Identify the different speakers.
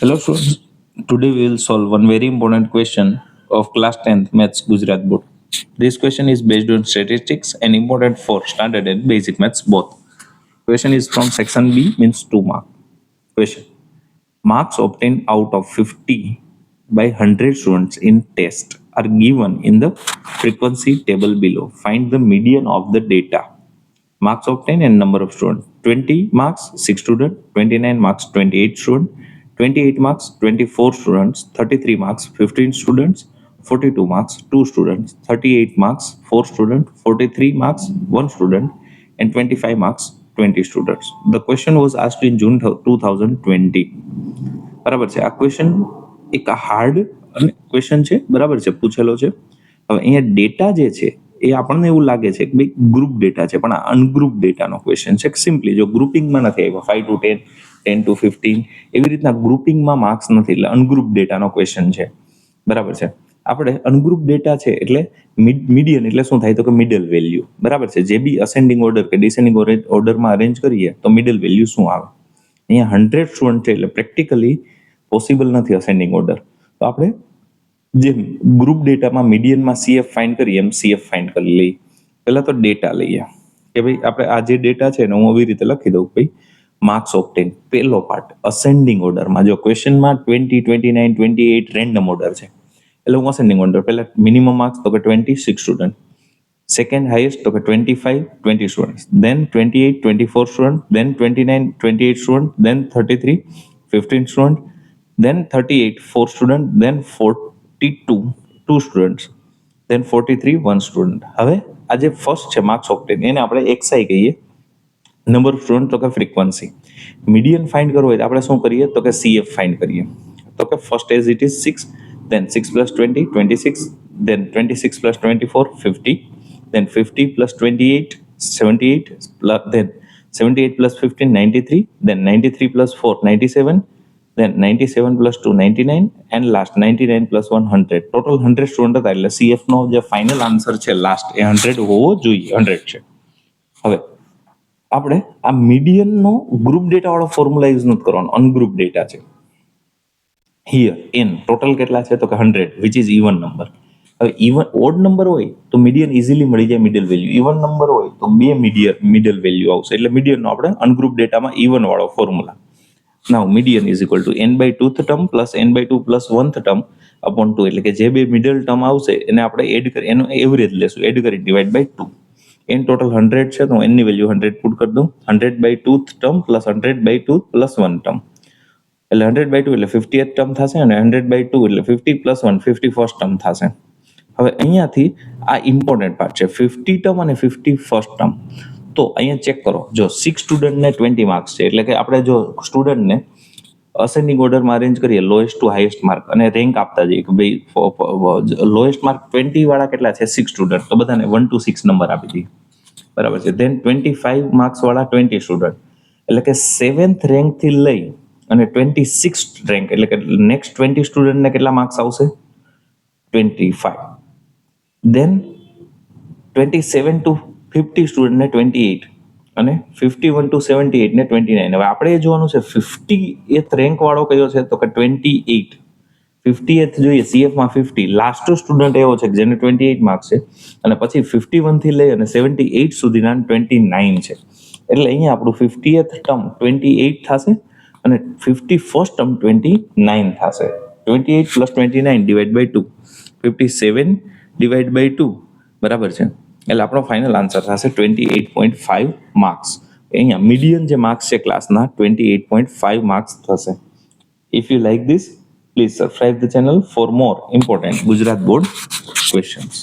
Speaker 1: Hello students, today we will solve one very important question of class 10th Maths Gujarat Board. This question is based on statistics and important for standard and basic maths both. Question is from section B, means 2 mark. Question: marks obtained out of 50 by 100 students in test are given in the frequency table below. Find the median of the data. Marks obtained and number of students: 20 marks 6 students, 29 marks 28 students, 28 marks 24 students, 33 marks 15 students, 42 marks 2 students, 38 marks 4 students, 43 marks 1 student, and 25 marks 20 students. The question was asked in June 2020. બરાબર છે. આ question એક hard question છે, બરાબર છે, પૂછેલો છે. હવે અહીંયા ડેટા જે છે એ આપણને એવું લાગે છે કે ભાઈ ગ્રુપ ડેટા છે, પણ આ અનગ્રુપ ડેટાનો ક્વેશ્ચન છે. સિમ્પલી જો ગ્રુપિંગમાં નથી આવ્યો 5 to 10, 10 to 15 એવી રીતના ગ્રુપિંગમાં માર્ક્સ નથી, એટલે અનગ્રુપ ડેટાનો ક્વેશ્ચન છે. બરાબર છે. આપણે અનગ્રુપ ડેટા છે એટલે મીડિયન એટલે શું થાય તો કે મિડલ વેલ્યુ. બરાબર છે. જે બી અસેન્ડિંગ ઓર્ડર કે ડિસેન્ડિંગ ઓર્ડરમાં અરેન્જ કરીએ તો મિડલ વેલ્યુ શું આવે. અહીંયા 100 સ્ટુડન્ટ છે એટલે પ્રેક્ટિકલી પોસિબલ નથી અસેન્ડિંગ ઓર્ડર. તો આપણે જેમ ગ્રુપ ડેટામાં મીડિયનમાં સીએફ ફાઇન્ડ કરીએ એમ સીએફ ફાઇન્ડ કરી લઈએ. પહેલા તો ડેટા લઈએ કે ભાઈ આપણે આ જે ડેટા છે ને હું આવી રીતે લખી દઉં ભાઈ માર્ક્સ ઓપ્ટેન. પહેલો પાર્ટ અસેન્ડિંગ ઓર્ડરમાં, જો ક્વેશ્ચનમાં 20, 29, 28 રેન્ડમ ઓર્ડર છે એટલે હું અસેન્ડિંગ ઓર્ડર. પહેલા મિનિમમ માર્ક્સ તો કે 26 સ્ટુડન્ટ, સેકન્ડ હાઈએસ્ટ તો કે 25, 20 સ્ટુડન્ટ, દેન 28, 24 સ્ટુડન્ટ, દેન 29, 28 સ્ટુડન્ટ, દેન 33, 15 student, then 38 4 student, then 42 2 students, then 43 1 student. હવે આ જે ફર્સ્ટ છે માર્ક્સ ઓપ્ટેન એને આપણે એક્સઆઈ કહીએ, નંબર ઓફ સ્ટુડન્ટ તો કે ફ્રીક્વન્સી. મીડિયન ફાઇન્ડ કરવું હોય તો આપણે શું કરીએ તો કે સીએફ ફાઇન્ડ કરીએ. તો કે first as it is 6, then 6 plus 20 26, then 26 plus 24 50, then 50 plus 28 78, then 78 plus 15 93, then 93 plus 4 97, then 97 plus 2 99, and last 99 plus 1 100. Total 100 student હતા એટલે સીએફ નો જે ફાઇનલ આન્સર છે લાસ્ટ એ 100 હોવો જોઈએ. 100 છે. હવે આપણે આ મીડિયન નો ગ્રુપ ડેટા વાળો ફોર્મ્યુલા યુઝ નથી કરવાનો, અનગ્રુપ ડેટા છે. હિયર એન ટોટલ કેટલા છે તો કે 100 વિચ ઇઝ ઇવન નંબર. હવે ઇવન ઓડ નંબર હોય તો મીડિયન ઇઝીલી મળી જાય મિડલ વેલ્યુ. ઇવન નંબર હોય તો બે મિડલ વેલ્યુ આવશે, એટલે મીડિયન નો આપણે અનગ્રુપ ડેટામાં ઇવન વાળો formula. Now median is equal to n by 2th term plus n by 2 plus 1th term upon 2. એટલે કે જે બે મિડલ ટર્મ આવશે એને આપણે એડ કરી એનો એવરેજ લેશું, એડ કરી ડિવાઈડ બાય 2. n ટોટલ 100 છે તો n ની વેલ્યુ 100 પુટ કરી દઉં. 100 by 2th term plus 100 by 2 plus 1 term એટલે 100 by 2 એટલે 50th ટર્મ થશે, અને 100 by 2 એટલે 50 plus 1 51st ટર્મ થશે. હવે અહીંયાથી આ ઇમ્પોર્ટન્ટ પાર્ટ છે, 50 ટર્મ અને 51st ટર્મ. તો અહીંયા ચેક કરો, જો 6 સ્ટુડન્ટને 20 માર્ક્સ છે એટલે કે આપણે જો સ્ટુડન્ટને અસેન્ડિંગ ઓર્ડરમાં અરેન્જ કરીએ લોએસ્ટ ટુ હાઈએસ્ટ માર્ક અને રેન્ક આપતા જઈએ કે ભાઈ લોએસ્ટ માર્ક 20 વાળા કેટલા છે 6 સ્ટુડન્ટ, તો બધાને 1 to 6 નંબર આપી દઈએ. બરાબર છે. દેન 25 માર્ક્સ વાળા 20 સ્ટુડન્ટ એટલે કે 7th રેન્ક થી લઈ અને 26th રેન્ક એટલે કે નેક્સ્ટ 20 સ્ટુડન્ટને કેટલા માર્ક્સ આવશે 25. દેન 27 to 50 સ્ટુડન્ટને 28 અને 51 to 78 ને 29. હવે આપણે એ જોવાનું છે 50th રેન્ક વાળો કયો છે તો કે 28. 50th જોઈએ સીએફમાં 50, લાસ્ટ સ્ટુડન્ટ એવો છે કે જેને 28 માર્ક્સ છે, અને પછી 51 થી લઈ અને 78 સુધીના 29 છે. એટલે અહીંયા આપણું 50th ટર્મ 28 થશે અને 51st ટર્મ 29 થશે. 28 plus 29 divide by 2, 57 divide by 2, બરાબર છે. એટલે આપણો ફાઇનલ આન્સર થશે 28.5 માર્ક્સ. અહીંયા મીડિયન જે માર્ક્સ છે ક્લાસના 28.5 માર્ક્સ થશે. If you like this, please subscribe the channel for more important Gujarat board questions.